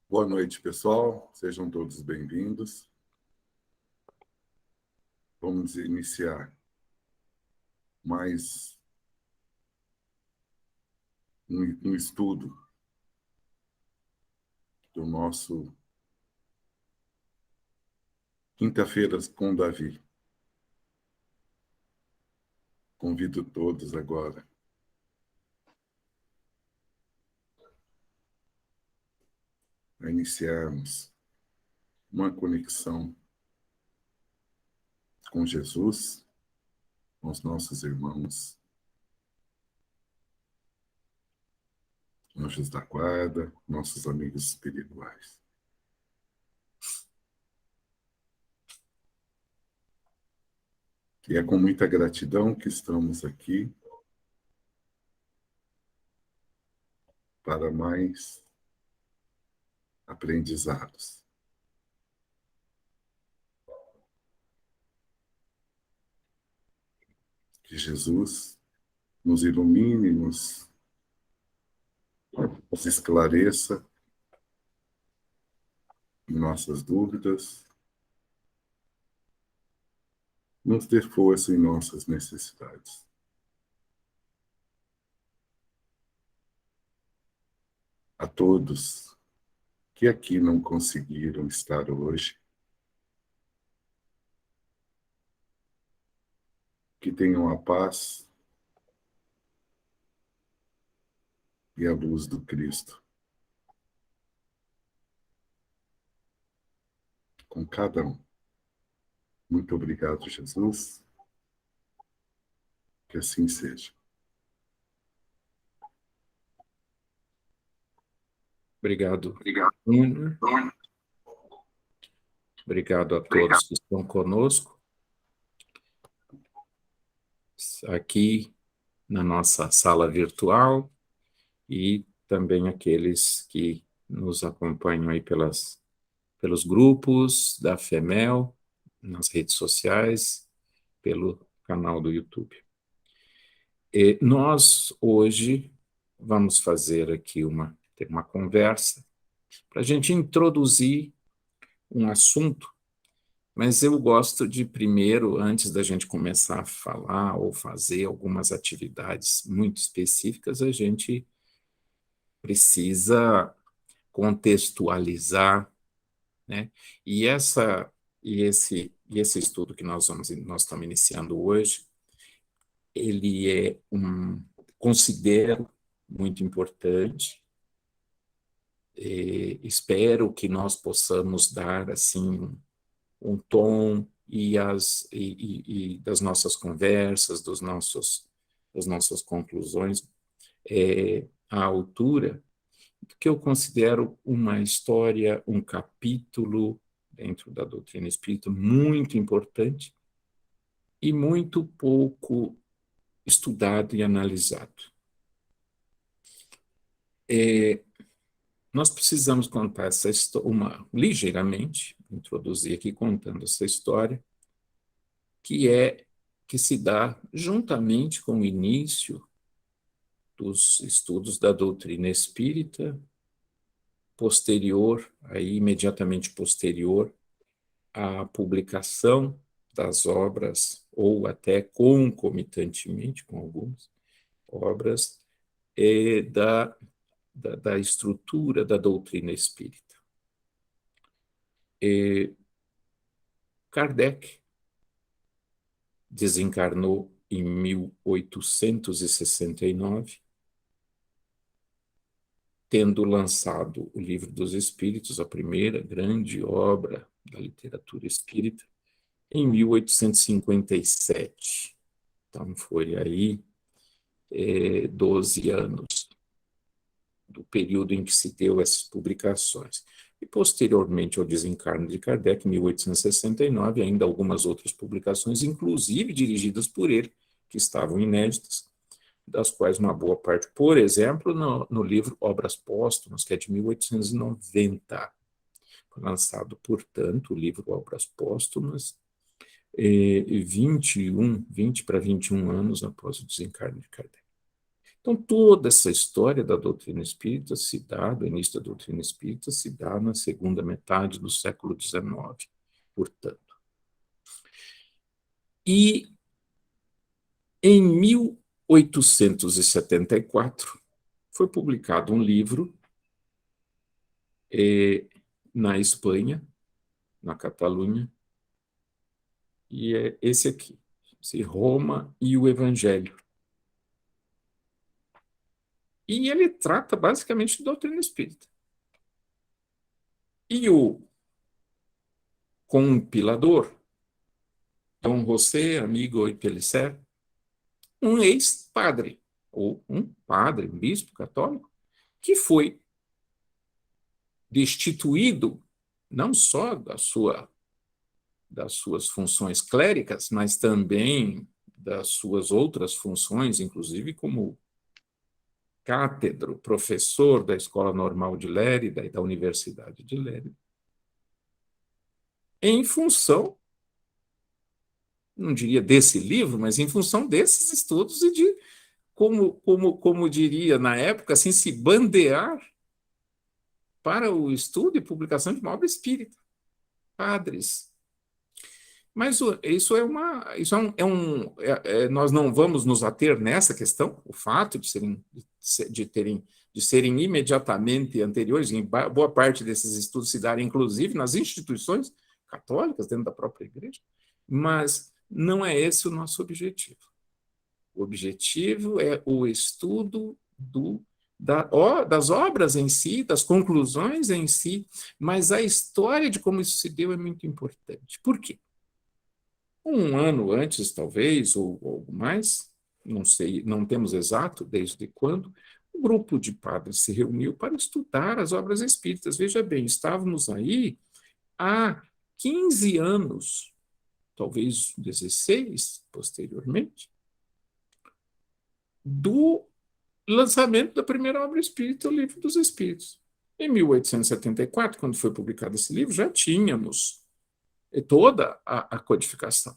Boa noite, pessoal. Sejam todos bem-vindos. Vamos iniciar mais um estudo do nosso Quinta-feiras com Davi. Convido todos agora a iniciarmos uma conexão com Jesus, com os nossos irmãos, anjos da guarda, nossos amigos espirituais. E é com muita gratidão que estamos aqui para mais aprendizados. Que Jesus nos ilumine, nos esclareça em nossas dúvidas, nos dê força em nossas necessidades. A todos que aqui não conseguiram estar hoje, que tenham a paz e a luz do Cristo com cada um. Muito obrigado, Jesus. Que assim seja. Obrigado, Júnior. Obrigado a todos que estão conosco aqui na nossa sala virtual e também aqueles que nos acompanham aí pelos grupos da FEMEL, nas redes sociais, pelo canal do YouTube. E nós, hoje, vamos fazer aqui uma conversa para a gente introduzir um assunto, mas eu gosto de primeiro, antes da gente começar a falar ou fazer algumas atividades muito específicas, a gente precisa contextualizar, né? E esse estudo que nós estamos iniciando hoje, ele considero muito importante. Espero que nós possamos dar assim um tom e das nossas conversas, das nossas conclusões à altura, que eu considero uma história, um capítulo dentro da doutrina espírita muito importante e muito pouco estudado e analisado. Nós precisamos contar essa história, ligeiramente, introduzir aqui contando essa história, que se dá juntamente com o início dos estudos da doutrina espírita, imediatamente posterior à publicação das obras, ou até concomitantemente com algumas obras, da estrutura da doutrina espírita. Kardec desencarnou em 1869, tendo lançado o Livro dos Espíritos, a primeira grande obra da literatura espírita, em 1857. Então, foi aí 12 anos do período em que se deu essas publicações. E, posteriormente ao desencarne de Kardec, em 1869, ainda algumas outras publicações, inclusive dirigidas por ele, que estavam inéditas, das quais uma boa parte, por exemplo, no livro Obras Póstumas, que é de 1890. Foi lançado, portanto, o livro Obras Póstumas, 20 para 21 anos após o desencarne de Kardec. Então, toda essa história da doutrina espírita se dá, do início da doutrina espírita, se dá na segunda metade do século XIX, portanto. E em 1874 foi publicado um livro na Espanha, na Catalunha, e é esse aqui, Roma e o Evangelho. E ele trata basicamente de doutrina espírita. E o compilador, Dom José Amigo Pellicer, um ex-padre, ou um padre, um bispo católico, que foi destituído não só das suas funções cléricas, mas também das suas outras funções, inclusive como cátedro, professor da Escola Normal de Lérida e da Universidade de Lérida, em função, não diria desse livro, mas em função desses estudos e de, como diria na época, assim, se bandear para o estudo e publicação de uma obra espírita. Padres. Mas isso é nós não vamos nos ater nessa questão, o fato de serem imediatamente anteriores, em boa parte desses estudos se darem, inclusive, nas instituições católicas, dentro da própria igreja, mas não é esse o nosso objetivo. O objetivo é o estudo das obras em si, das conclusões em si, mas a história de como isso se deu é muito importante. Por quê? Um ano antes, talvez, ou algo mais, não sei, não temos exato desde quando, um grupo de padres se reuniu para estudar as obras espíritas. Veja bem, estávamos aí há 15 anos, talvez 16 posteriormente, do lançamento da primeira obra espírita, o Livro dos Espíritos. Em 1874, quando foi publicado esse livro, já tínhamos toda a codificação.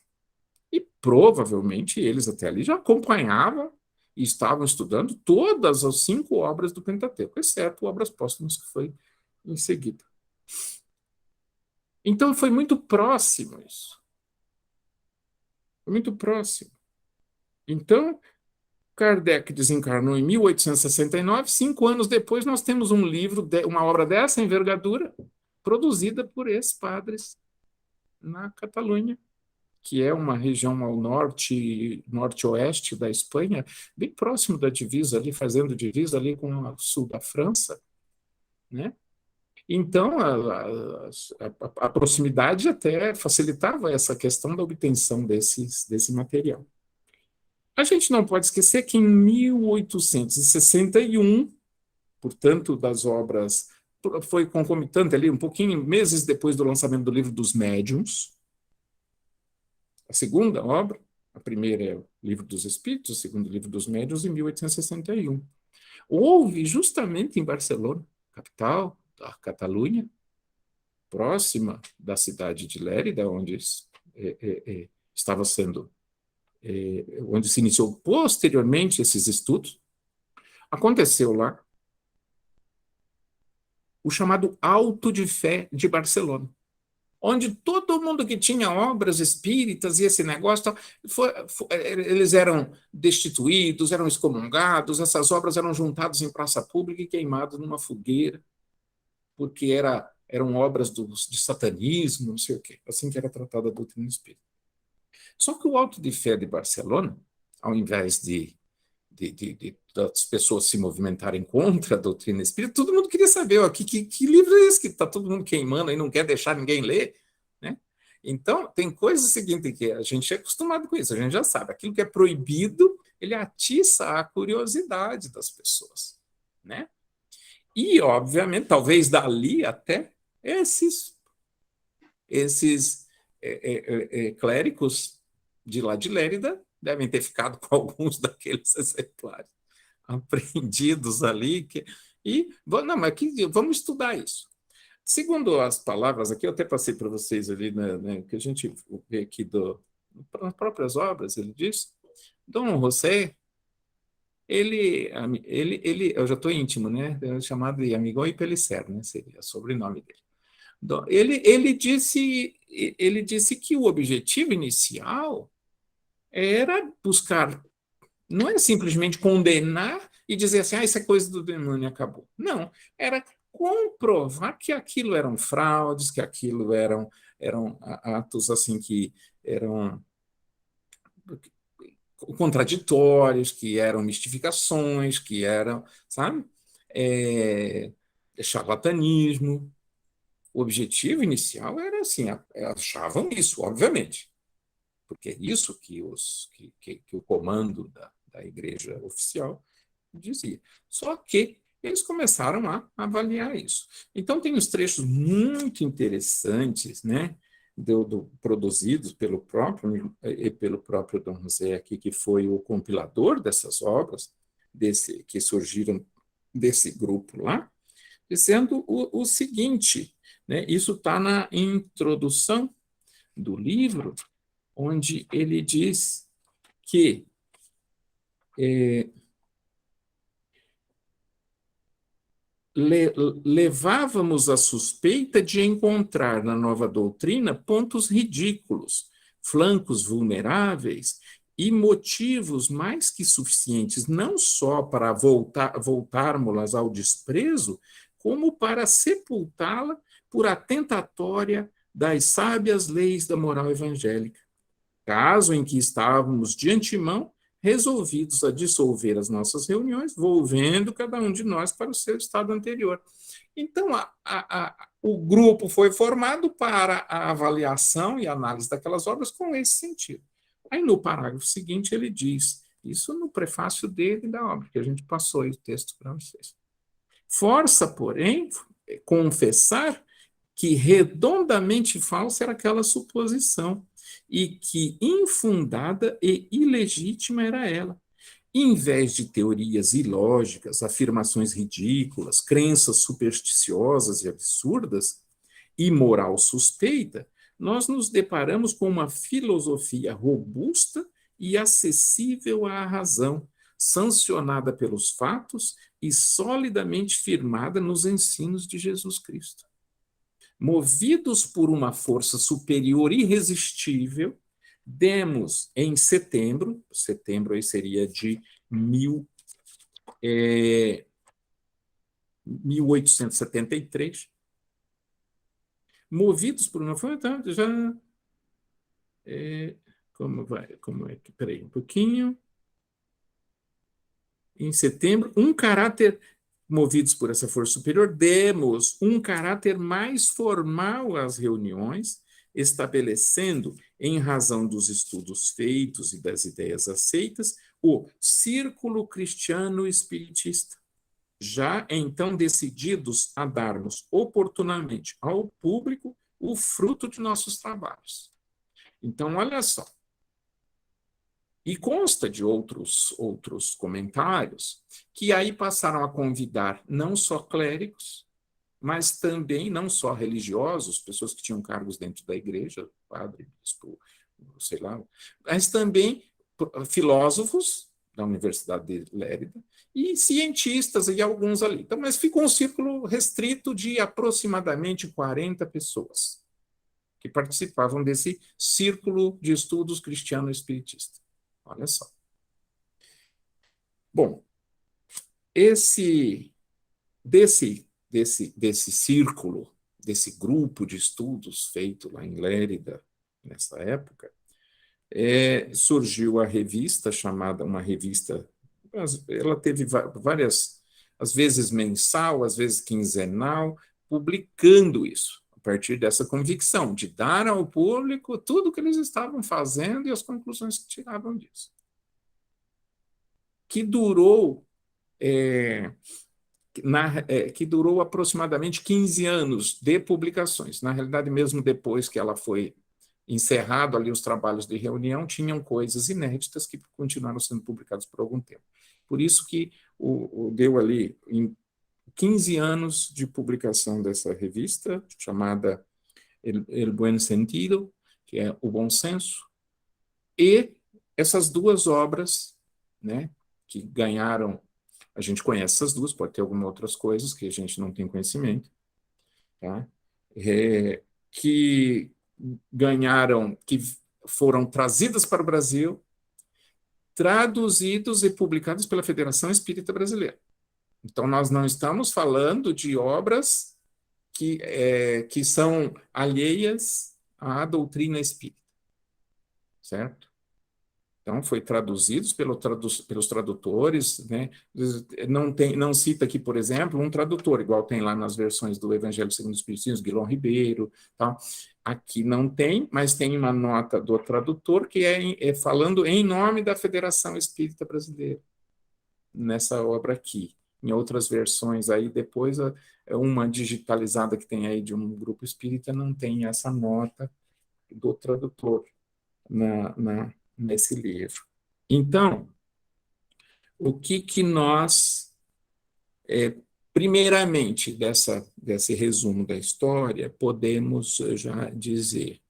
E provavelmente eles até ali já acompanhavam e estavam estudando todas as 5 obras do Pentateuco, exceto Obras Póstumas, que foi em seguida. Então foi muito próximo isso. Foi muito próximo. Então, Kardec desencarnou em 1869, 5 anos depois nós temos um livro, uma obra dessa envergadura, produzida por esses padres na Catalunha, que é uma região ao norte-oeste da Espanha, bem próximo da divisa ali, fazendo divisa ali com o sul da França, né? Então, a proximidade até facilitava essa questão da obtenção desse material. A gente não pode esquecer que em 1861, portanto, das obras, foi concomitante ali, um pouquinho, meses depois do lançamento do Livro dos Médiuns, a segunda obra, a primeira é o Livro dos Espíritos, o segundo Livro dos Médiuns, em 1861. Houve, justamente em Barcelona, capital da Catalunha, próxima da cidade de Lérida, onde estava sendo, onde se iniciou posteriormente esses estudos, aconteceu lá o chamado Auto de Fé de Barcelona, onde todo mundo que tinha obras espíritas e esse negócio, eles eram destituídos, eram excomungados, essas obras eram juntadas em praça pública e queimadas numa fogueira, porque eram obras de satanismo, não sei o quê, assim que era tratada a doutrina espírita. Só que o Auto de Fé de Barcelona, ao invés das pessoas se movimentarem contra a doutrina espírita, todo mundo queria saber que livro é esse que está todo mundo queimando e não quer deixar ninguém ler, né? Então, tem coisa seguinte que a gente é acostumado com isso, a gente já sabe, aquilo que é proibido, ele atiça a curiosidade das pessoas, né? E, obviamente, talvez dali até esses clérigos de lá de Lérida devem ter ficado com alguns daqueles exemplares apreendidos ali. Não, mas vamos estudar isso. Segundo as palavras aqui, eu até passei para vocês ali, né, que a gente vê aqui nas próprias obras, ele diz, Dom José, eu já estou íntimo, né? É chamado de Amigoi Pellicer, né? Seria o sobrenome dele. Então, ele disse que o objetivo inicial era buscar, não é simplesmente condenar e dizer assim, isso é coisa do demônio e acabou. Não, era comprovar que aquilo eram fraudes, que aquilo eram atos assim que eram contraditórios, que eram mistificações, que eram, sabe, charlatanismo. O objetivo inicial era assim, achavam isso, obviamente, porque é isso que o comando da igreja oficial dizia. Só que eles começaram a avaliar isso. Então, tem os trechos muito interessantes, né, produzidos pelo próprio Dom José aqui, que foi o compilador dessas obras, que surgiram desse grupo lá, dizendo o seguinte, né, isso está na introdução do livro, onde ele diz que levávamos a suspeita de encontrar na nova doutrina pontos ridículos, flancos vulneráveis e motivos mais que suficientes não só para voltarmos-las ao desprezo, como para sepultá-la por atentatória das sábias leis da moral evangélica. Caso em que estávamos de antemão resolvidos a dissolver as nossas reuniões, volvendo cada um de nós para o seu estado anterior. Então, o grupo foi formado para a avaliação e análise daquelas obras com esse sentido. Aí, no parágrafo seguinte, ele diz, isso no prefácio dele da obra, que a gente passou aí o texto para vocês. Força, porém, confessar que redondamente falsa era aquela suposição e que infundada e ilegítima era ela. Em vez de teorias ilógicas, afirmações ridículas, crenças supersticiosas e absurdas, e moral suspeita, nós nos deparamos com uma filosofia robusta e acessível à razão, sancionada pelos fatos e solidamente firmada nos ensinos de Jesus Cristo. Movidos por uma força superior irresistível, demos em setembro aí seria de 1873, movidos por uma força, como é que, peraí, um pouquinho, em setembro, movidos por essa força superior, demos um caráter mais formal às reuniões, estabelecendo, em razão dos estudos feitos e das ideias aceitas, o círculo cristiano espiritista, já então decididos a darmos oportunamente ao público o fruto de nossos trabalhos. Então, olha só. E consta de outros comentários que aí passaram a convidar não só clérigos, mas também não só religiosos, pessoas que tinham cargos dentro da igreja, padre, bispo, sei lá, mas também filósofos da Universidade de Lérida e cientistas e alguns ali. Então, mas ficou um círculo restrito de aproximadamente 40 pessoas que participavam desse círculo de estudos cristiano-espiritista. Olha só. Bom, desse círculo, desse grupo de estudos feito lá em Lérida, nessa época, surgiu a revista, uma revista, ela teve várias, às vezes mensal, às vezes quinzenal, publicando isso, a partir dessa convicção de dar ao público tudo o que eles estavam fazendo e as conclusões que tiravam disso. Que durou aproximadamente 15 anos de publicações. Na realidade, mesmo depois que ela foi encerrado ali os trabalhos de reunião, tinham coisas inéditas que continuaram sendo publicadas por algum tempo. Por isso que deu ali em 15 anos de publicação dessa revista, chamada El Buen Sentido, que é o bom senso, e essas duas obras, né, que ganharam, a gente conhece essas duas, pode ter algumas outras coisas que a gente não tem conhecimento, tá? Que ganharam, que foram trazidas para o Brasil, traduzidos e publicados pela Federação Espírita Brasileira. Então, nós não estamos falando de obras que são alheias à doutrina espírita, certo? Então, foi traduzidos pelos tradutores, né? Não cita aqui, por exemplo, um tradutor, igual tem lá nas versões do Evangelho segundo o Espiritismo, Guilherme Ribeiro, tá? Aqui não tem, mas tem uma nota do tradutor que é falando em nome da Federação Espírita Brasileira, nessa obra aqui. Em outras versões aí, depois, uma digitalizada que tem aí de um grupo espírita, não tem essa nota do tradutor nesse livro. Então, o que nós, primeiramente, desse resumo da história, podemos já dizer?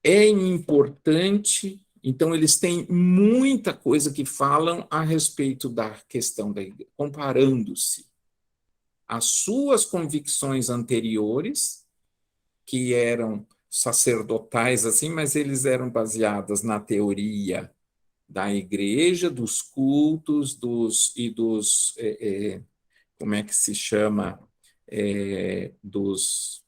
É importante, então, eles têm muita coisa que falam a respeito da questão da igreja, comparando-se às suas convicções anteriores, que eram sacerdotais, assim, mas eles eram baseadas na teoria da igreja, dos cultos, como é que se chama, dos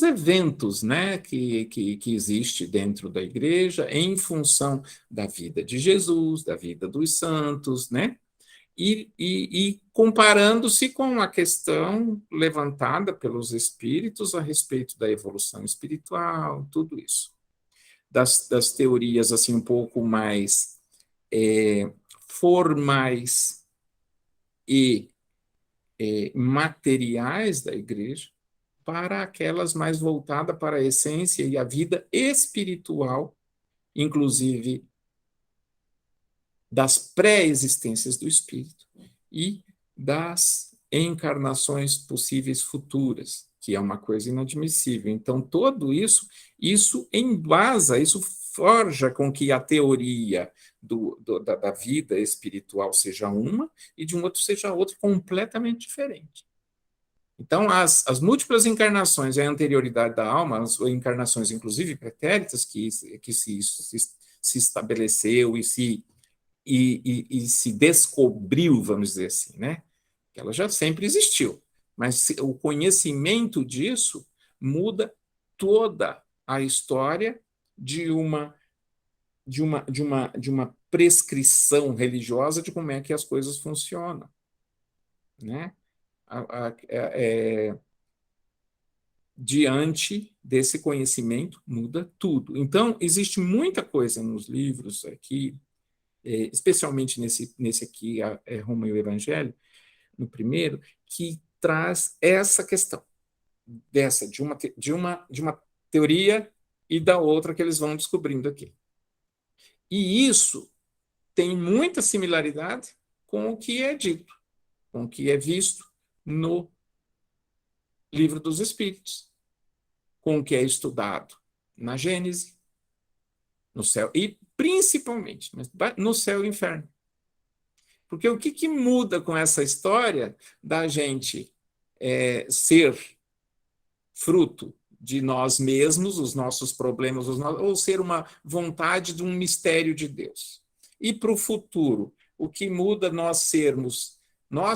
eventos, né, que existe dentro da igreja em função da vida de Jesus, da vida dos santos, né, e comparando-se com a questão levantada pelos espíritos a respeito da evolução espiritual, tudo isso. Das teorias assim um pouco mais formais e materiais da igreja, para aquelas mais voltadas para a essência e a vida espiritual, inclusive das pré-existências do espírito e das encarnações possíveis futuras, que é uma coisa inadmissível. Então, tudo isso embasa, isso forja com que a teoria da vida espiritual seja uma e de um outro seja outra completamente diferente. Então, as múltiplas encarnações e a anterioridade da alma, as encarnações, inclusive pretéritas, que se estabeleceu e se descobriu, vamos dizer assim, né? Ela já sempre existiu, mas o conhecimento disso muda toda a história de uma prescrição religiosa de como é que as coisas funcionam, né? Diante desse conhecimento, muda tudo. Então, existe muita coisa nos livros aqui, especialmente nesse aqui, Roma e o Evangelho, no primeiro, que traz essa questão, de uma teoria e da outra que eles vão descobrindo aqui. E isso tem muita similaridade com o que é dito, com o que é visto no Livro dos Espíritos, com o que é estudado na Gênese, no céu, e principalmente no céu e inferno. Porque o que muda com essa história da gente ser fruto de nós mesmos, os nossos problemas, ou ser uma vontade de um mistério de Deus? E para o futuro, o que muda nós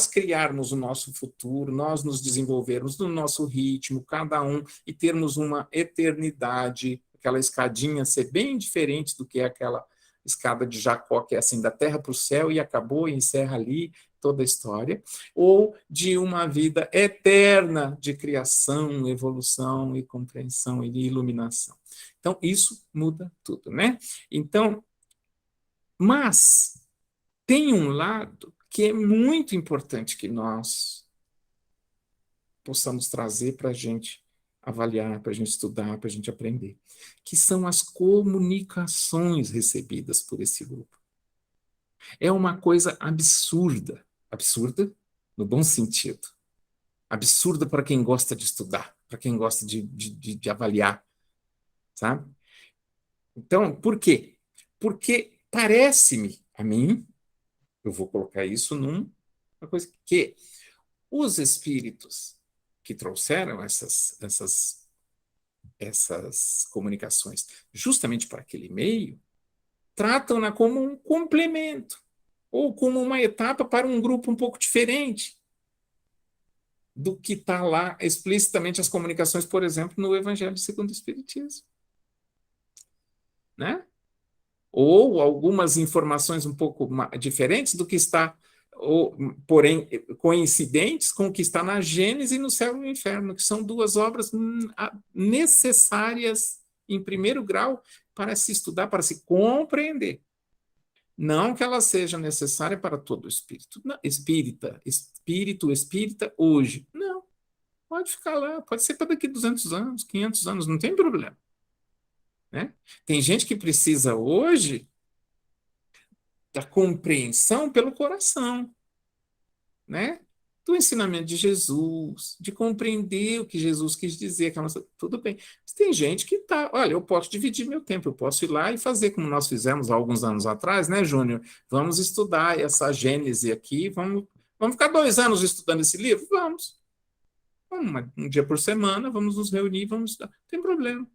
criarmos o nosso futuro, nós nos desenvolvermos no nosso ritmo, cada um, e termos uma eternidade, aquela escadinha ser bem diferente do que é aquela escada de Jacó, que é assim, da terra para o céu e acabou e encerra ali toda a história, ou de uma vida eterna de criação, evolução e compreensão e iluminação. Então, isso muda tudo, né? Então, mas tem um lado que é muito importante que nós possamos trazer para a gente avaliar, para a gente estudar, para a gente aprender, que são as comunicações recebidas por esse grupo. É uma coisa absurda no bom sentido, absurda para quem gosta de estudar, para quem gosta de avaliar, sabe? Então, por quê? Porque parece-me, a mim, eu vou colocar isso numa coisa que os espíritos que trouxeram essas comunicações justamente para aquele meio, tratam-na como um complemento ou como uma etapa para um grupo um pouco diferente do que está lá explicitamente as comunicações, por exemplo, no Evangelho segundo o Espiritismo, né? Ou algumas informações um pouco diferentes do que está, ou, porém coincidentes com o que está na Gênese e no Céu e no Inferno, que são duas obras necessárias em primeiro grau para se estudar, para se compreender. Não que ela seja necessária para todo espírito, não, espírita hoje. Não, pode ficar lá, pode ser para daqui 200 anos, 500 anos, não tem problema. Né? Tem gente que precisa hoje da compreensão pelo coração, né? Do ensinamento de Jesus, de compreender o que Jesus quis dizer. Tudo bem. Mas tem gente que tá, olha, eu posso dividir meu tempo, eu posso ir lá e fazer como nós fizemos há alguns anos atrás, né, Júnior? Vamos estudar essa Gênese aqui, vamos ficar 2 anos estudando esse livro? Vamos. Um dia por semana, vamos nos reunir, vamos estudar. Não tem problema.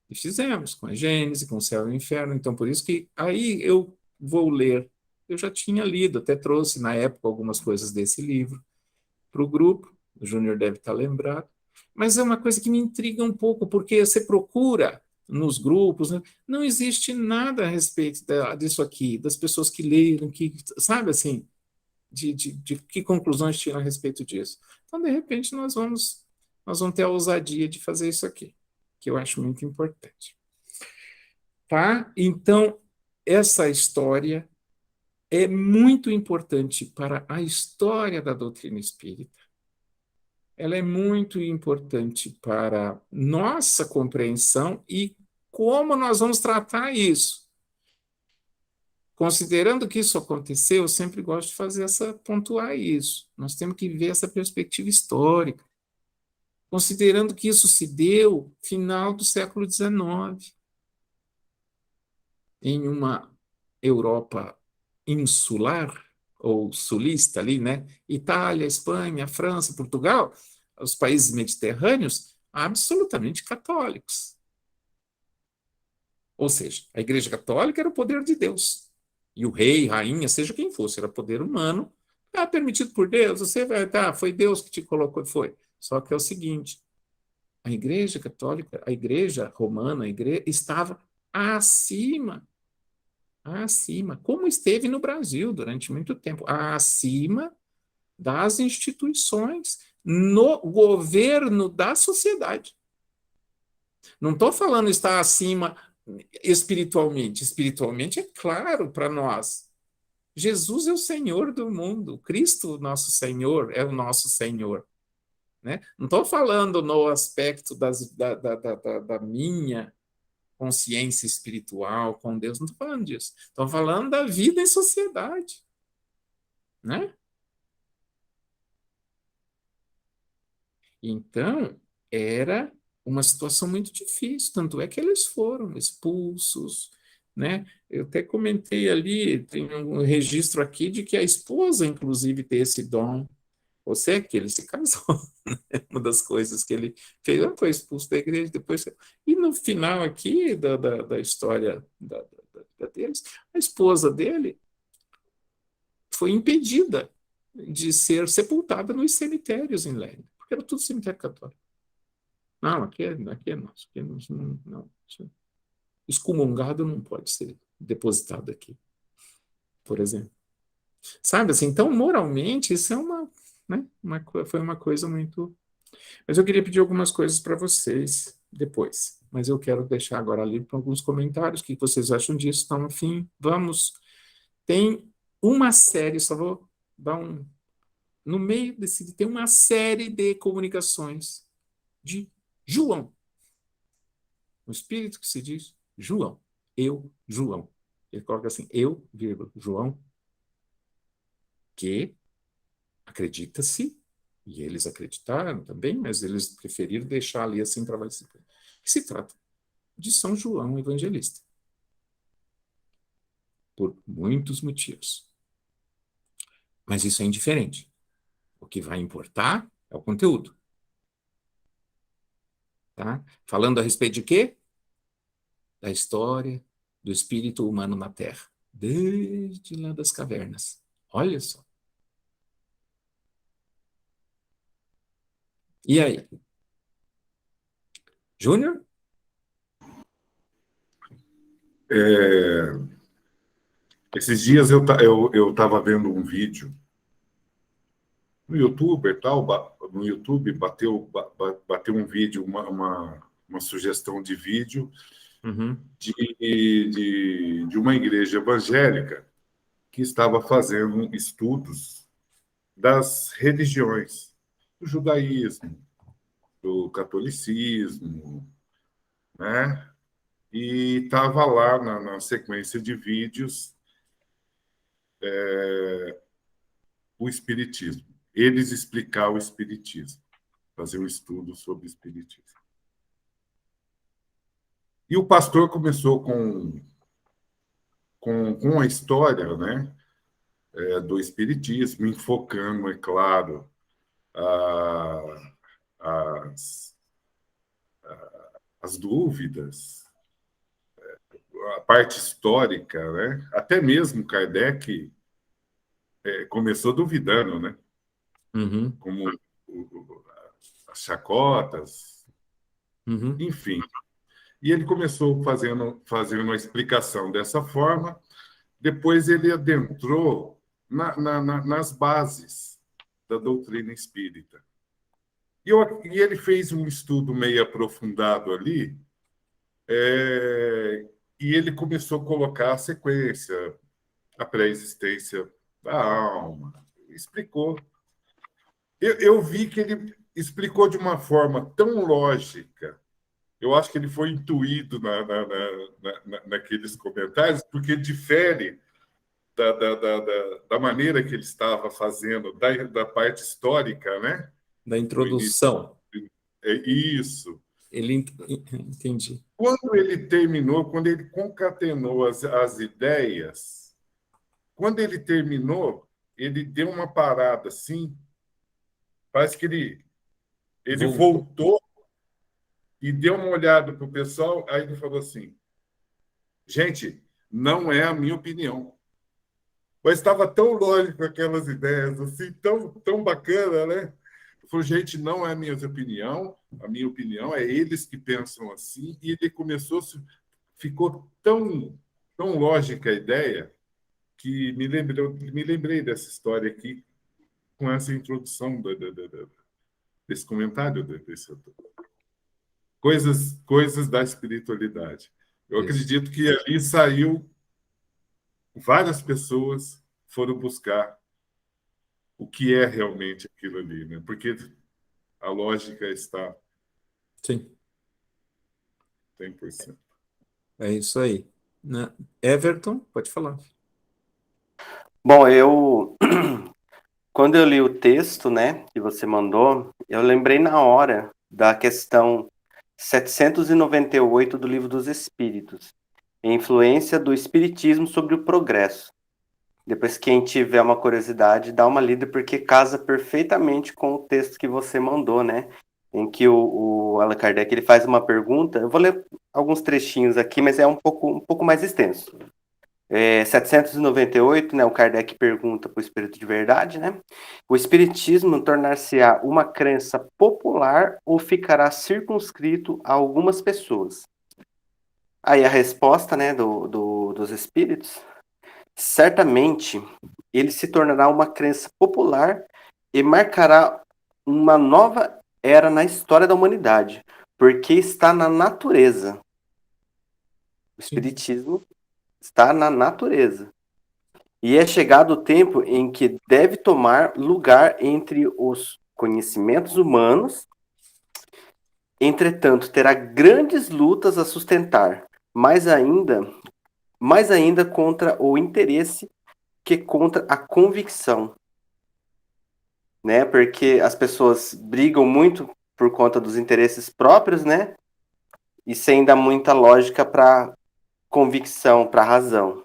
E fizemos com a Gênese, com o Céu e o Inferno. Então, por isso que aí eu vou ler. Eu já tinha lido, até trouxe na época algumas coisas desse livro para o grupo. O Júnior deve estar lembrado. Mas é uma coisa que me intriga um pouco, porque você procura nos grupos, né? Não existe nada a respeito disso aqui, das pessoas que leram, que, sabe assim, de que conclusões tiram a respeito disso. Então, de repente, nós vamos ter a ousadia de fazer isso aqui, que eu acho muito importante. Tá? Então, essa história é muito importante para a história da doutrina espírita. Ela é muito importante para nossa compreensão e como nós vamos tratar isso. Considerando que isso aconteceu, eu sempre gosto de pontuar isso. Nós temos que ver essa perspectiva histórica. Considerando que isso se deu no final do século XIX, em uma Europa insular, ou sulista ali, né? Itália, Espanha, França, Portugal, os países mediterrâneos, absolutamente católicos. Ou seja, a Igreja Católica era o poder de Deus. E o rei, rainha, seja quem fosse, era poder humano. Permitido por Deus, você vai, foi Deus que te colocou, foi. Só que é o seguinte, a Igreja Católica, a Igreja Romana, estava acima, como esteve no Brasil durante muito tempo, acima das instituições, no governo da sociedade. Não estou falando estar acima espiritualmente. Espiritualmente é claro para nós. Jesus é o Senhor do mundo. Cristo, nosso Senhor, é o nosso Senhor. Né? Não estou falando no aspecto da minha consciência espiritual com Deus, não estou falando disso. Estou falando da vida em sociedade. Né? Então, era uma situação muito difícil, tanto é que eles foram expulsos, né? Eu até comentei ali, tem um registro aqui de que a esposa, inclusive, tem esse dom. Você é que ele se casou, né? Uma das coisas que ele fez, foi expulso da igreja, depois... E no final aqui da história deles, a esposa dele foi impedida de ser sepultada nos cemitérios em Lérida, porque era tudo cemitério católico. Não, aqui é nosso. Aqui não. Excomungado não pode ser depositado aqui, por exemplo. Sabe assim? Então, moralmente, isso é né, foi uma coisa muito. Mas eu queria pedir algumas coisas para vocês depois. Mas eu quero deixar agora ali para alguns comentários. O que vocês acham disso? Então, enfim, vamos. Tem uma série, só vou dar um. No meio desse, tem uma série de comunicações de João. O espírito que se diz João. Eu, João. Ele coloca assim, eu, vírgula, João, que acredita-se, e eles acreditaram também, mas eles preferiram deixar ali assim para que se trata de São João Evangelista. por muitos motivos. Mas isso é indiferente. O que vai importar é o conteúdo. Tá? Falando a respeito de quê? Da história do espírito humano na Terra, desde lá das cavernas. Olha só. E aí? Júnior? É, esses dias eu estava vendo um vídeo no YouTube e tal, no YouTube bateu um vídeo, uma sugestão de vídeo Uhum, de uma igreja evangélica que estava fazendo estudos das religiões, do judaísmo, do catolicismo, né? E estava lá na sequência de vídeos o espiritismo. Eles explicar o espiritismo, fazer um estudo sobre o espiritismo. E o pastor começou com a história, né, do espiritismo, enfocando, é claro, a, as, as dúvidas, a parte histórica, né? Até mesmo Kardec começou duvidando, né? uhum, Como as chacotas, uhum, enfim. E ele começou fazendo uma explicação dessa forma, depois ele adentrou nas bases da doutrina espírita. E ele fez um estudo meio aprofundado ali, e ele começou a colocar a sequência, a pré-existência da alma, explicou. Eu vi que ele explicou de uma forma tão lógica. Eu acho que ele foi intuído naqueles comentários, porque difere da maneira que ele estava fazendo, da parte histórica, né? da No início. introdução. É isso. Entendi. Quando ele concatenou as ideias, quando ele terminou, ele deu uma parada assim, parece que ele Voltou. voltou e deu uma olhada para o pessoal, aí ele falou assim: gente, não é a minha opinião. Mas estava tão lógico aquelas ideias, assim, tão bacana, né? Ele falou, gente, não é a minha opinião é eles que pensam assim, e ele ficou tão lógica a ideia, que me lembrei dessa história aqui, com essa introdução desse comentário, coisas da espiritualidade. Eu Isso. acredito que ali saiu, várias pessoas foram buscar o que é realmente aquilo ali, né? Porque a lógica está Sim, 100%. é isso aí. Everton, pode falar. Bom, quando eu li o texto, né, que você mandou, eu lembrei na hora da questão 798 do Livro dos Espíritos, influência do Espiritismo sobre o progresso. Depois, quem tiver uma curiosidade, dá uma lida, porque casa perfeitamente com o texto que você mandou, né? Em que o Allan Kardec ele faz uma pergunta. Eu vou ler alguns trechinhos aqui, mas é um pouco mais extenso. 798, né, o Kardec pergunta para o Espírito de Verdade, né? O Espiritismo tornar-se-á uma crença popular ou ficará circunscrito a algumas pessoas? Aí a resposta, né, dos Espíritos, certamente ele se tornará uma crença popular e marcará uma nova era na história da humanidade, porque está na natureza. O Sim, Espiritismo está na natureza. E é chegado o tempo em que deve tomar lugar entre os conhecimentos humanos, entretanto, terá grandes lutas a sustentar, mais ainda contra o interesse que contra a convicção, né? Porque as pessoas brigam muito por conta dos interesses próprios, né? E sem dar muita lógica para convicção, para razão.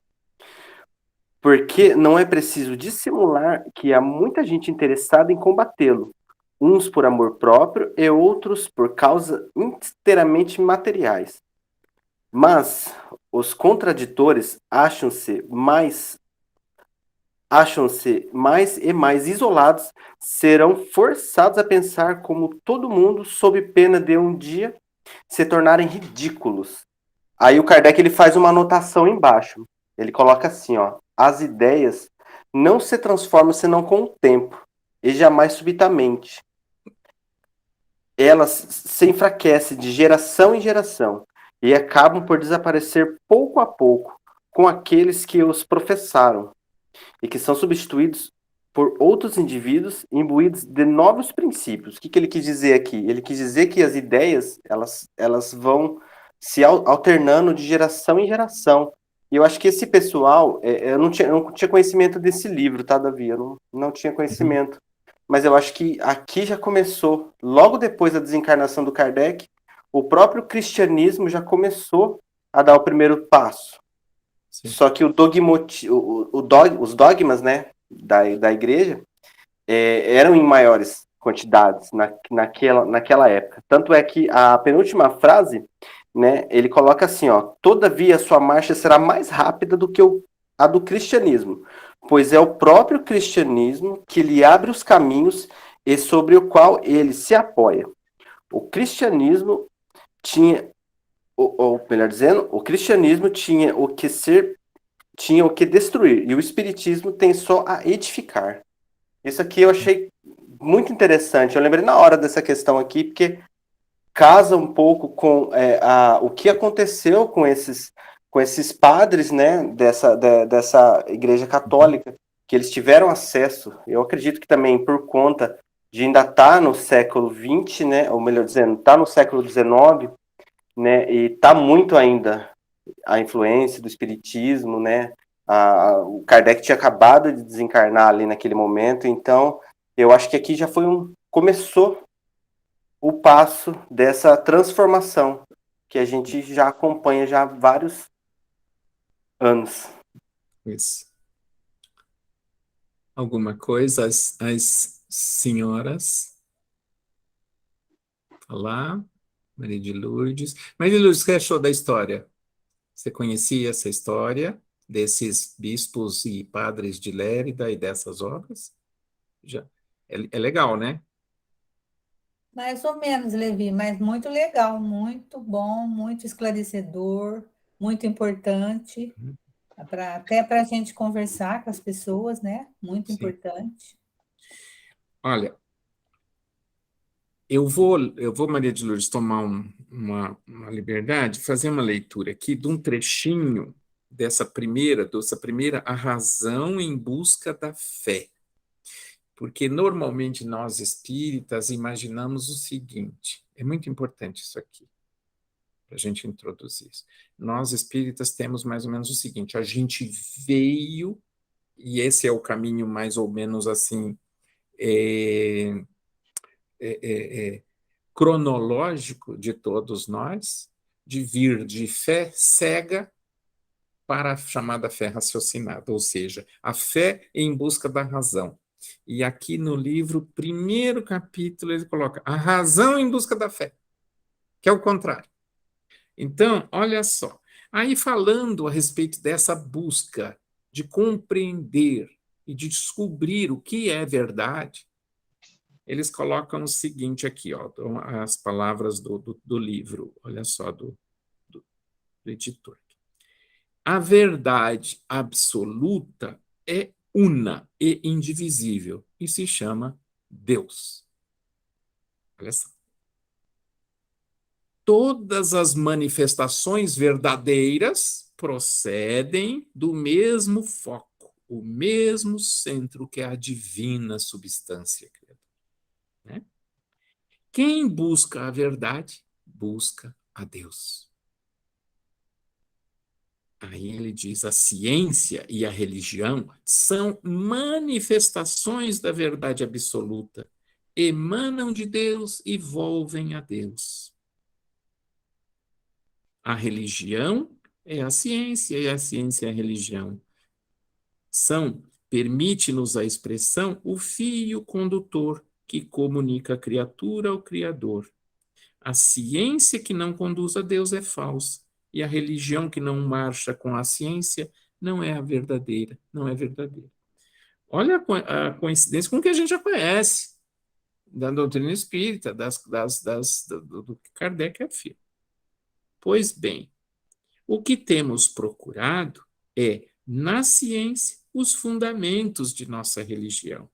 porque não é preciso dissimular que há muita gente interessada em combatê-lo, uns por amor próprio e outros por causas inteiramente materiais. Mas os contraditores acham-se mais e mais isolados, serão forçados a pensar como todo mundo, sob pena de um dia se tornarem ridículos. Aí o Kardec ele faz uma anotação embaixo. Ele coloca assim, ó: as ideias não se transformam senão com o tempo, e jamais subitamente. Elas se enfraquecem de geração em geração e acabam por desaparecer pouco a pouco com aqueles que os professaram e que são substituídos por outros indivíduos imbuídos de novos princípios. O que ele quis dizer aqui? Ele quis dizer que as ideias elas vão se alternando de geração em geração. E eu acho que esse pessoal, eu não tinha conhecimento desse livro, tá, Davi? Eu não tinha conhecimento. Mas eu acho que aqui já começou, logo depois da desencarnação do Kardec, o próprio cristianismo já começou a dar o primeiro passo. Sim. Só que os dogmas, né, da igreja eram em maiores quantidades naquela época. Tanto é que a penúltima frase, né, ele coloca assim, ó: todavia a sua marcha será mais rápida do que a do cristianismo, pois é o próprio cristianismo que lhe abre os caminhos e sobre o qual ele se apoia. O cristianismo tinha, ou melhor dizendo, o cristianismo tinha o que destruir, e o espiritismo tem só a edificar. Isso aqui eu achei muito interessante. Eu lembrei na hora dessa questão aqui, porque casa um pouco com o que aconteceu com esses padres, né, dessa igreja católica, que eles tiveram acesso. Eu acredito que também por conta de ainda estar no século XX, né, ou melhor dizendo, está no século XIX, né, e está muito ainda a influência do espiritismo, né? O Kardec tinha acabado de desencarnar ali naquele momento, então eu acho que aqui já começou o passo dessa transformação que a gente já acompanha já há vários anos. Isso. Alguma coisa, as senhoras? Falar? Maria de Lourdes. Maria de Lourdes, o que achou da história? Você conhecia essa história desses bispos e padres de Lérida e dessas obras? Já. É legal, né? Mais ou menos, Levi, mas muito legal, muito bom, muito esclarecedor, muito importante, até para a gente conversar com as pessoas, né? Muito Sim. importante. Olha, eu vou, Maria de Lourdes, tomar uma liberdade, fazer uma leitura aqui de um trechinho dessa primeira, A Razão em Busca da Fé. Porque normalmente nós espíritas imaginamos o seguinte, é muito importante isso aqui, para a gente introduzir isso. Nós espíritas temos mais ou menos o seguinte, a gente veio, e esse é o caminho mais ou menos assim, cronológico de todos nós, de vir de fé cega para a chamada fé raciocinada, ou seja, a fé em busca da razão. E aqui no livro, primeiro capítulo, ele coloca a razão em busca da fé, que é o contrário. Então, olha só, aí falando a respeito dessa busca de compreender e de descobrir o que é verdade, eles colocam o seguinte aqui, ó, as palavras do livro, olha só, do editor. A verdade absoluta é una e indivisível e se chama Deus. Olha só. Todas as manifestações verdadeiras procedem do mesmo foco, o mesmo centro que é a divina substância criadora. Né? Quem busca a verdade, busca a Deus. Aí ele diz: a ciência e a religião são manifestações da verdade absoluta, emanam de Deus e volvem a Deus. A religião é a ciência e a ciência é a religião. são, permite-nos a expressão, o fio condutor que comunica a criatura ao Criador. A ciência que não conduz a Deus é falsa, e a religião que não marcha com a ciência não é a verdadeira, não é verdadeira. Olha a coincidência com o que a gente já conhece da doutrina espírita, do que Kardec afirma. Pois bem, o que temos procurado é, na ciência, os fundamentos de nossa religião.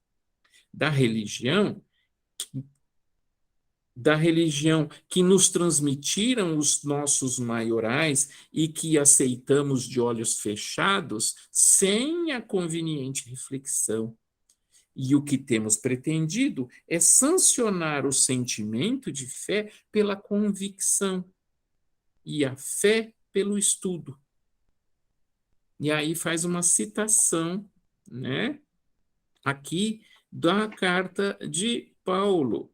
Da religião que nos transmitiram os nossos maiorais e que aceitamos de olhos fechados, sem a conveniente reflexão. E o que temos pretendido é sancionar o sentimento de fé pela convicção e a fé pelo estudo. E aí faz uma citação, né, aqui da carta de Paulo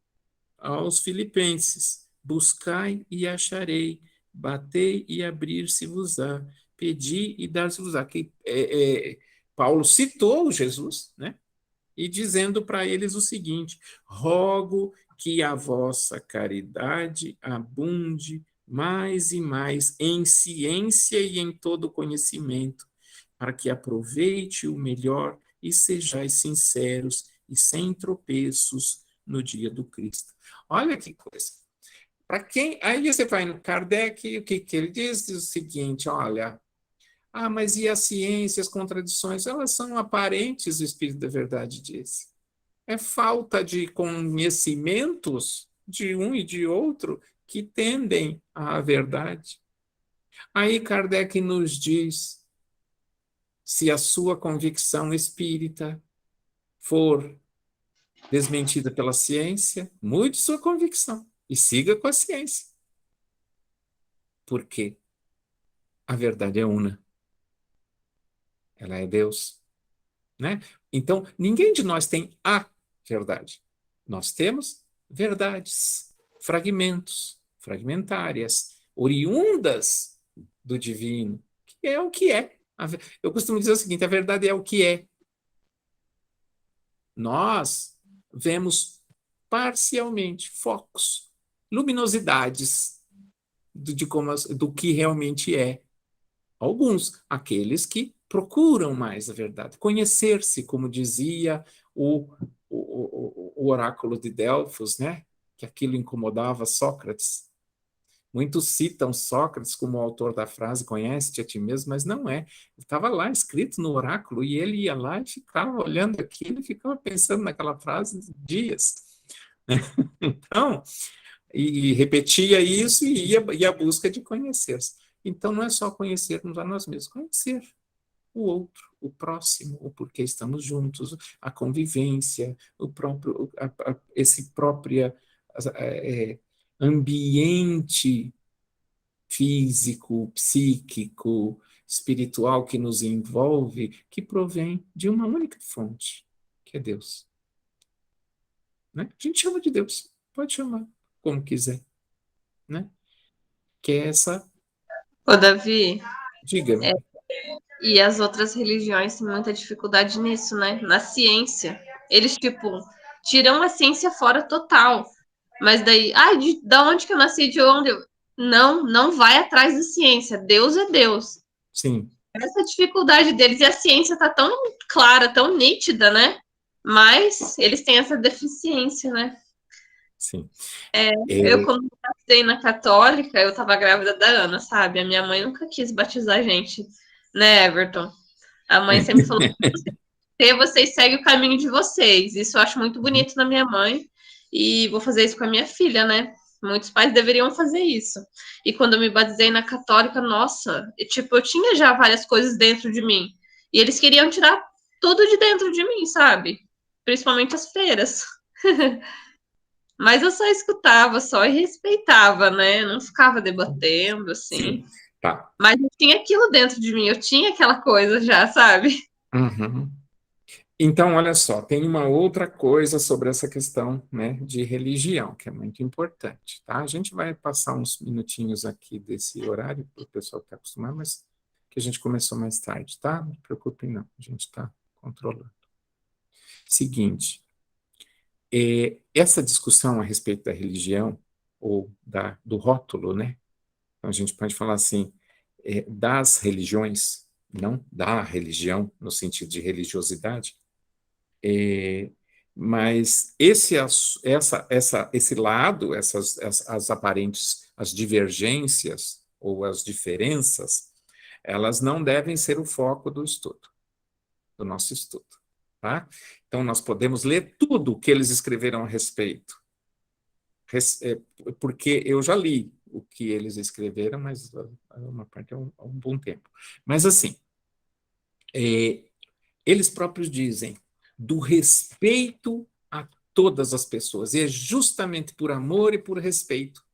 aos Filipenses: buscai e acharei, batei e abrir-se-vos-á, pedi e dar-se-vos-á. Paulo citou Jesus, né? E dizendo para eles o seguinte: rogo que a vossa caridade abunde mais e mais em ciência e em todo conhecimento, para que aproveite o melhor e sejais sinceros e sem tropeços no dia do Cristo. Olha que coisa. Para quem, aí você vai no Kardec, o que ele diz? Diz o seguinte: olha, mas e a ciência, as contradições? Elas são aparentes, o Espírito da Verdade diz. É falta de conhecimentos de um e de outro que tendem à verdade. Aí Kardec nos diz: se a sua convicção espírita for desmentida pela ciência, mude sua convicção e siga com a ciência. Porque a verdade é una. Ela é Deus, né? Então, ninguém de nós tem a verdade. Nós temos verdades, fragmentos, fragmentárias, oriundas do divino, que é o que é. Eu costumo dizer o seguinte: a verdade é o que é. Nós vemos parcialmente focos, luminosidades do que realmente é. Alguns, aqueles que procuram mais a verdade, conhecer-se, como dizia o oráculo de Delfos, né? Que aquilo incomodava Sócrates. Muitos citam Sócrates como o autor da frase conhece-te a ti mesmo, mas não é. Estava lá escrito no oráculo e ele ia lá e ficava olhando aquilo e ficava pensando naquela frase dias. Então, e repetia isso e ia à busca de conhecer-se. Então, não é só conhecermos a nós mesmos, conhecer o outro, o próximo, o porquê estamos juntos, a convivência, esse próprio ambiente físico, psíquico, espiritual que nos envolve, que provém de uma única fonte, que é Deus. Né? A gente chama de Deus, pode chamar como quiser, né? Que é essa... Ô, Davi, Diga-me. e as outras religiões têm muita dificuldade nisso, né? Na ciência. Eles, tipo, tiram a ciência fora total. Mas daí, da onde que eu nasci, de onde eu... Não vai atrás da ciência. Deus é Deus. Sim. Essa dificuldade deles, e a ciência tá tão clara, tão nítida, né? Mas eles têm essa deficiência, né? Sim. Eu, quando me batizei na católica, eu tava grávida da Ana, sabe? A minha mãe nunca quis batizar a gente, né, Everton? A mãe sempre falou: vocês seguem o caminho de vocês. Isso eu acho muito bonito na minha mãe. E vou fazer isso com a minha filha, né? Muitos pais deveriam fazer isso. E quando eu me batizei na católica, nossa, eu tinha já várias coisas dentro de mim. E eles queriam tirar tudo de dentro de mim, sabe? Principalmente as freiras. Mas eu só escutava, só e respeitava, né? Não ficava debatendo, assim. Sim. Tá. Mas eu tinha aquilo dentro de mim, eu tinha aquela coisa já, sabe? Uhum. Então, olha só, tem uma outra coisa sobre essa questão, né, de religião, que é muito importante, tá? A gente vai passar uns minutinhos aqui desse horário, para o pessoal que está acostumado, mas que a gente começou mais tarde, tá? Não se preocupem não, a gente está controlando. Seguinte, essa discussão a respeito da religião, ou do rótulo, né? Então, a gente pode falar assim, das religiões, não da religião, no sentido de religiosidade, mas esse lado, as aparentes, as divergências ou as diferenças, elas não devem ser o foco do estudo, do nosso estudo, tá? Então, nós podemos ler tudo o que eles escreveram a respeito, porque eu já li o que eles escreveram, mas uma parte há um bom tempo. Mas, assim, eles próprios dizem do respeito a todas as pessoas, e é justamente por amor e por respeito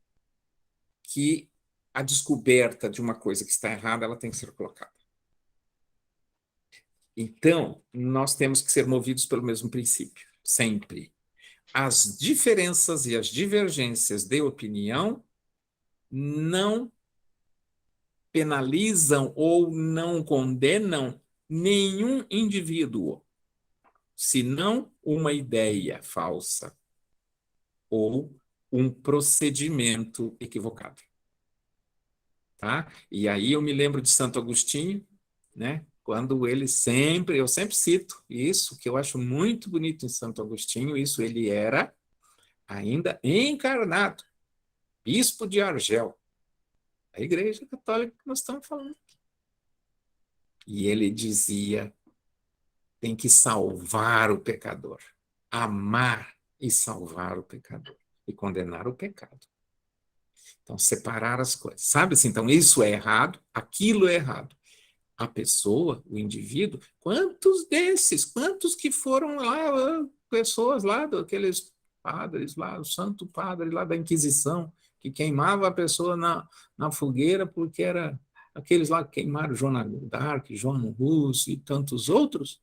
que a descoberta de uma coisa que está errada, ela tem que ser colocada. Então, nós temos que ser movidos pelo mesmo princípio, sempre. As diferenças e as divergências de opinião não penalizam ou não condenam nenhum indivíduo, senão uma ideia falsa ou um procedimento equivocado. Tá? E aí eu me lembro de Santo Agostinho, né? Quando ele sempre, eu sempre cito isso, que eu acho muito bonito em Santo Agostinho, isso ele era ainda encarnado, bispo de Argel, a Igreja Católica que nós estamos falando. E ele dizia, tem que salvar o pecador, amar e salvar o pecador, e condenar o pecado. Então, separar as coisas. Sabe assim? Então, isso é errado, aquilo é errado. A pessoa, o indivíduo, quantos que foram lá, pessoas lá, daqueles padres lá, o santo padre lá da Inquisição, que queimava a pessoa na fogueira porque era aqueles lá que queimaram Joana d'Arc, João Rus e tantos outros,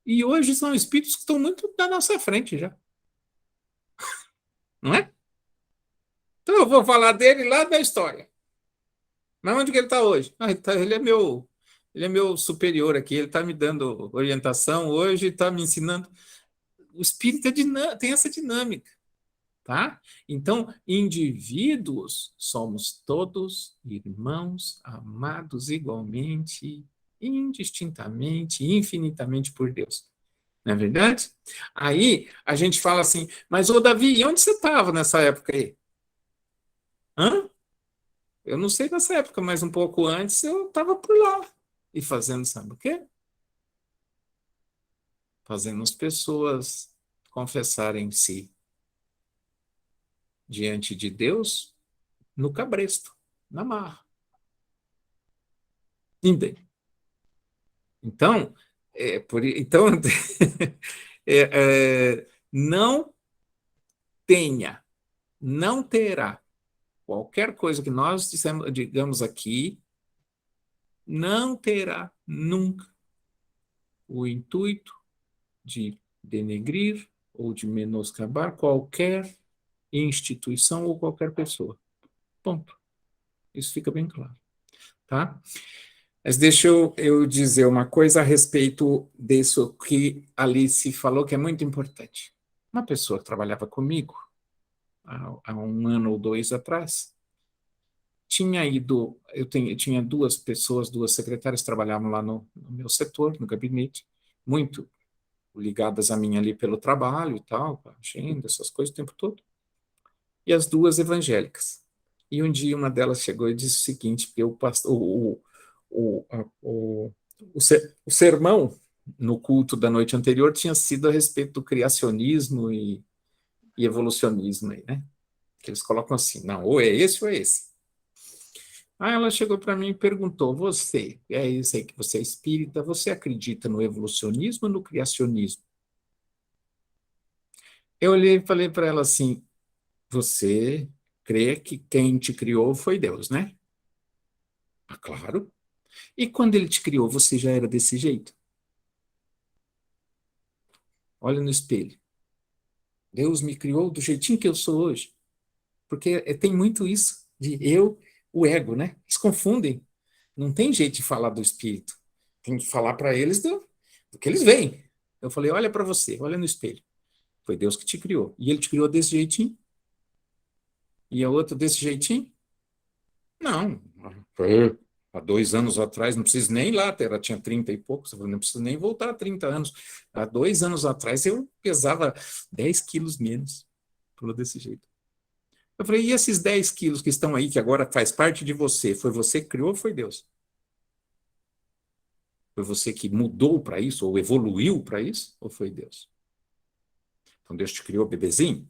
e hoje são espíritos que estão muito na nossa frente já. Não é? Então eu vou falar dele lá da história. Mas onde que ele está hoje? Ele é meu superior aqui, ele está me dando orientação hoje, está me ensinando. O espírito tem essa dinâmica, tá? Então, indivíduos somos todos irmãos, amados igualmente, indistintamente, infinitamente por Deus. Não é verdade? Aí a gente fala assim, mas ô Davi, onde você estava nessa época aí? Hã? Eu não sei nessa época, mas um pouco antes eu estava por lá. E fazendo, sabe o quê? Fazendo as pessoas confessarem si diante de Deus no cabresto, na marra. Entende? Então, então não não terá qualquer coisa que nós digamos aqui, não terá nunca o intuito de denegrir ou de menoscabar qualquer instituição ou qualquer pessoa. Ponto. Isso fica bem claro. Tá? Mas deixa eu dizer uma coisa a respeito disso que a Alice falou, que é muito importante. Uma pessoa que trabalhava comigo há 1 ano ou 2 atrás, tinha 2 pessoas, 2 secretárias que trabalhavam lá no meu setor, no gabinete, muito ligadas a mim ali pelo trabalho e tal, agenda, essas coisas o tempo todo, e as 2 evangélicas. E um dia uma delas chegou e disse o seguinte, porque o sermão no culto da noite anterior tinha sido a respeito do criacionismo e evolucionismo, aí, né? Que eles colocam assim, não, ou é esse ou é esse. Aí ela chegou para mim e perguntou, eu sei que você é espírita, você acredita no evolucionismo ou no criacionismo? Eu olhei e falei para ela assim, você crê que quem te criou foi Deus, né? Ah, claro. E quando ele te criou, você já era desse jeito? Olha no espelho. Deus me criou do jeitinho que eu sou hoje. Porque tem muito isso de o ego, né? Eles confundem. Não tem jeito de falar do espírito. Tem que falar para eles do que eles veem. Eu falei, olha para você, olha no espelho. Foi Deus que te criou. E ele te criou desse jeitinho. E a outra desse jeitinho? Não. Há 2 anos atrás, não preciso nem ir lá, ela tinha 30 e poucos, não preciso nem voltar a 30 anos. Há 2 anos atrás eu pesava 10 quilos menos. Falou desse jeito. Eu falei, e esses 10 quilos que estão aí, que agora faz parte de você, foi você que criou ou foi Deus? Foi você que mudou para isso, ou evoluiu para isso, ou foi Deus? Então Deus te criou bebezinho?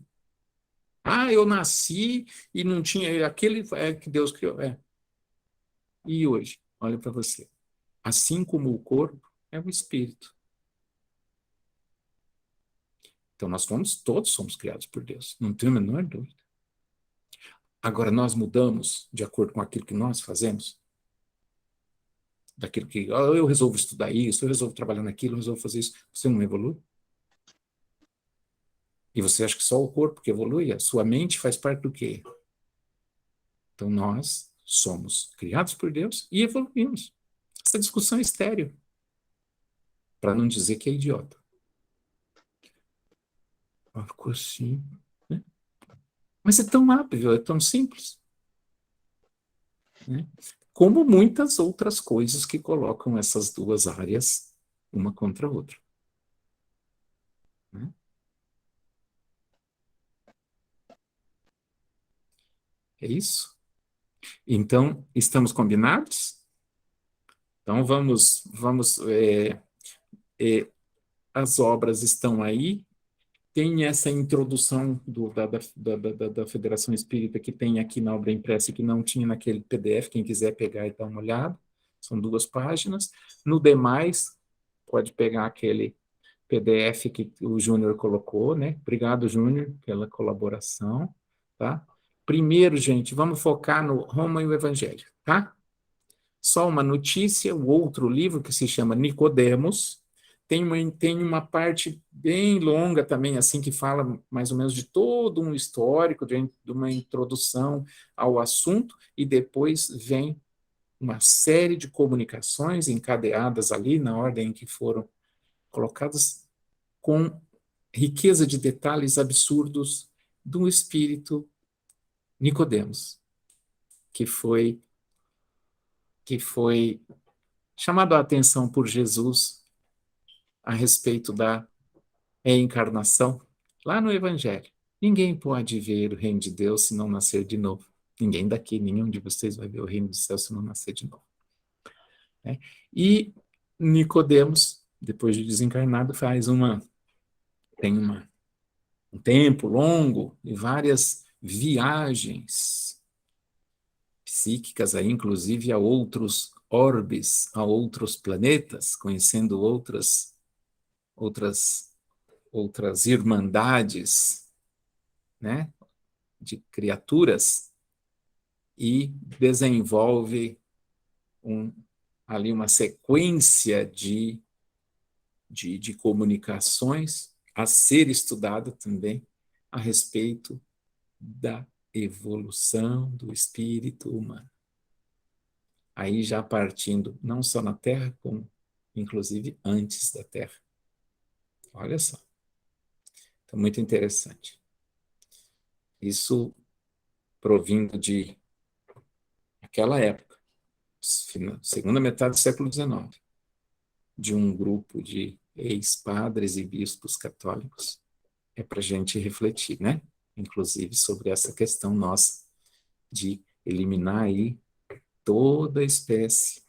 Ah, eu nasci e não tinha. Aquele é que Deus criou. É. E hoje? Olha para você. Assim como o corpo é o espírito. Então todos somos criados por Deus. Não tenho a menor dúvida. Agora, nós mudamos de acordo com aquilo que nós fazemos? Daquilo que eu resolvo estudar isso, eu resolvo trabalhar naquilo, eu resolvo fazer isso. Você não evolui? E você acha que só o corpo que evolui? A sua mente faz parte do quê? Então, nós somos criados por Deus e evoluímos. Essa discussão é estéril, para não dizer que é idiota. Ficou assim, né? Mas é tão óbvio, é tão simples. Né? Como muitas outras coisas que colocam essas duas áreas uma contra a outra. Né? É isso? Então, estamos combinados? Então, as obras estão aí, tem essa introdução da Federação Espírita que tem aqui na obra impressa que não tinha naquele PDF, quem quiser pegar e dar uma olhada, são 2 páginas. No demais, pode pegar aquele PDF que o Júnior colocou, né? Obrigado, Júnior, pela colaboração, tá? Primeiro, gente, vamos focar no Roma e o Evangelho, tá? Só uma notícia, o outro livro que se chama Nicodemos, tem uma parte bem longa também, assim, que fala mais ou menos de todo um histórico, de uma introdução ao assunto, e depois vem uma série de comunicações encadeadas ali, na ordem em que foram colocadas, com riqueza de detalhes absurdos do espírito Nicodemos, que foi chamado a atenção por Jesus a respeito da reencarnação, lá no Evangelho. Ninguém pode ver o reino de Deus se não nascer de novo. Ninguém daqui, nenhum de vocês vai ver o reino do céu se não nascer de novo. Né? E Nicodemos, depois de desencarnado, tem um tempo longo e várias viagens psíquicas, aí, inclusive a outros orbes, a outros planetas, conhecendo outras irmandades, né, de criaturas, e desenvolve ali uma sequência de comunicações a ser estudada também a respeito da evolução do espírito humano. Aí já partindo não só na Terra, como inclusive antes da Terra. Olha só. Então, muito interessante. Isso provindo de aquela época, segunda metade do século XIX, de um grupo de ex-padres e bispos católicos, é para a gente refletir, né? Inclusive sobre essa questão nossa de eliminar aí toda espécie,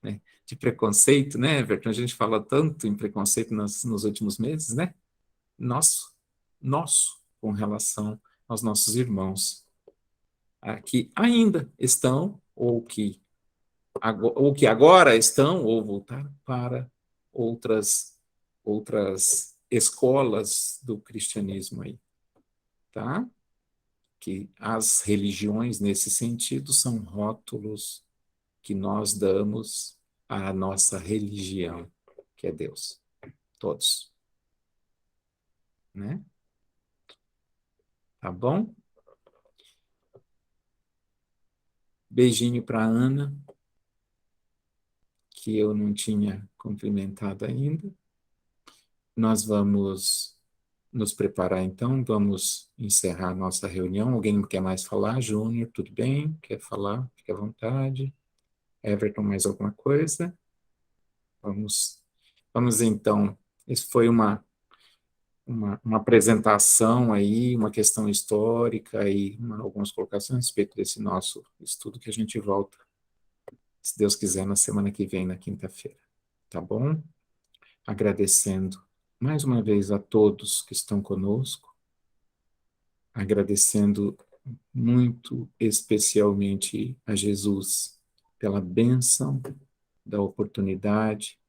né, de preconceito, né, Everton? A gente fala tanto em preconceito nos últimos meses, né? Nosso, com relação aos nossos irmãos, que ainda estão, ou que agora estão, ou voltaram para outras escolas do cristianismo aí, tá? Que as religiões, nesse sentido, são rótulos que nós damos à nossa religião, que é Deus. Todos. Né? Tá bom? Beijinho para Ana. que eu não tinha cumprimentado ainda. Nós vamos nos preparar, então, vamos encerrar a nossa reunião. Alguém quer mais falar? Júnior, tudo bem? Quer falar? Fique à vontade. Everton, mais alguma coisa? Vamos então. Isso foi uma apresentação aí, uma questão histórica e algumas colocações a respeito desse nosso estudo que a gente volta, se Deus quiser, na semana que vem, na quinta-feira. Tá bom? Agradecendo mais uma vez a todos que estão conosco, agradecendo muito especialmente a Jesus pela bênção da oportunidade,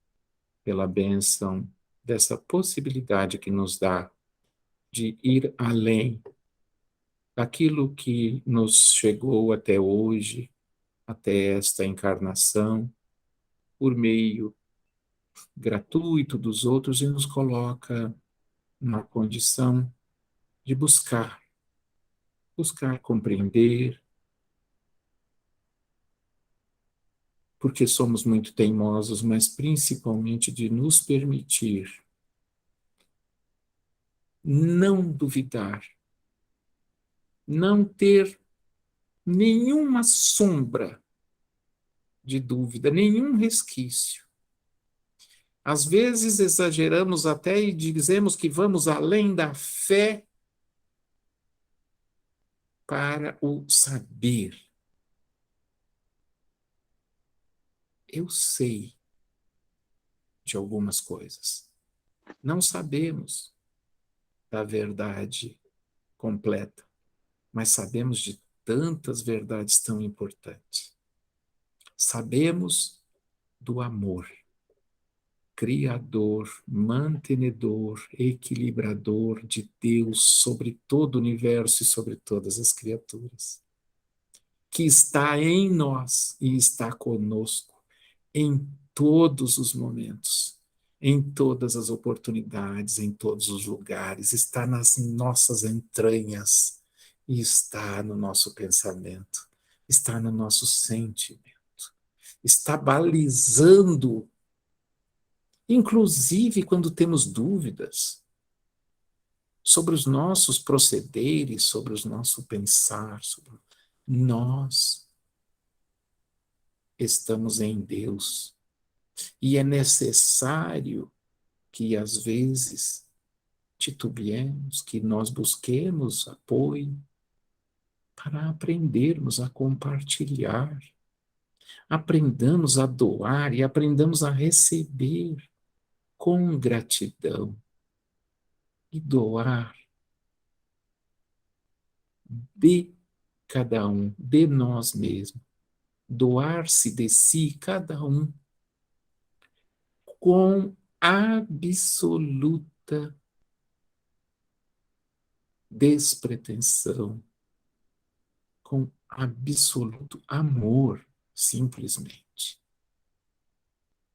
pela bênção dessa possibilidade que nos dá de ir além daquilo que nos chegou até hoje, até esta encarnação, por meio gratuito dos outros, e nos coloca na condição de buscar compreender, porque somos muito teimosos, mas principalmente de nos permitir não duvidar, não ter nenhuma sombra de dúvida, nenhum resquício. Às vezes exageramos até e dizemos que vamos além da fé para o saber. Eu sei de algumas coisas. Não sabemos da verdade completa, mas sabemos de tantas verdades tão importantes. Sabemos do amor, criador, mantenedor, equilibrador de Deus sobre todo o universo e sobre todas as criaturas, que está em nós e está conosco em todos os momentos, em todas as oportunidades, em todos os lugares, está nas nossas entranhas e está no nosso pensamento, está no nosso sentimento, está balizando, inclusive quando temos dúvidas sobre os nossos procederes, sobre o nosso pensar, sobre nós estamos em Deus. E é necessário que, às vezes, titubeemos, que nós busquemos apoio para aprendermos a compartilhar, aprendamos a doar e aprendamos a receber com gratidão e doar de cada um, de nós mesmos, doar-se de si, cada um, com absoluta despretensão, com absoluto amor, simplesmente,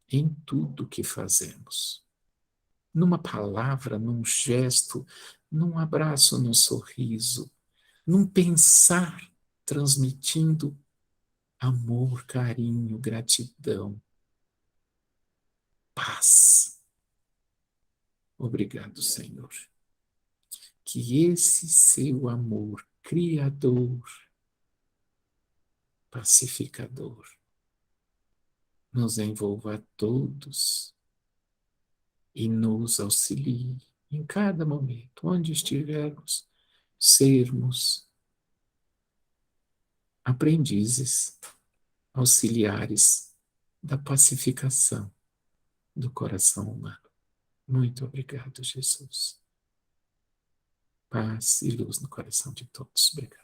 em tudo que fazemos. Numa palavra, num gesto, num abraço, num sorriso, num pensar, transmitindo amor, carinho, gratidão, paz. Obrigado, Senhor. Que esse seu amor criador, pacificador, nos envolva a todos e nos auxilie em cada momento, onde estivermos, sermos aprendizes, auxiliares da pacificação do coração humano. Muito obrigado, Jesus. Paz e luz no coração de todos. Obrigado.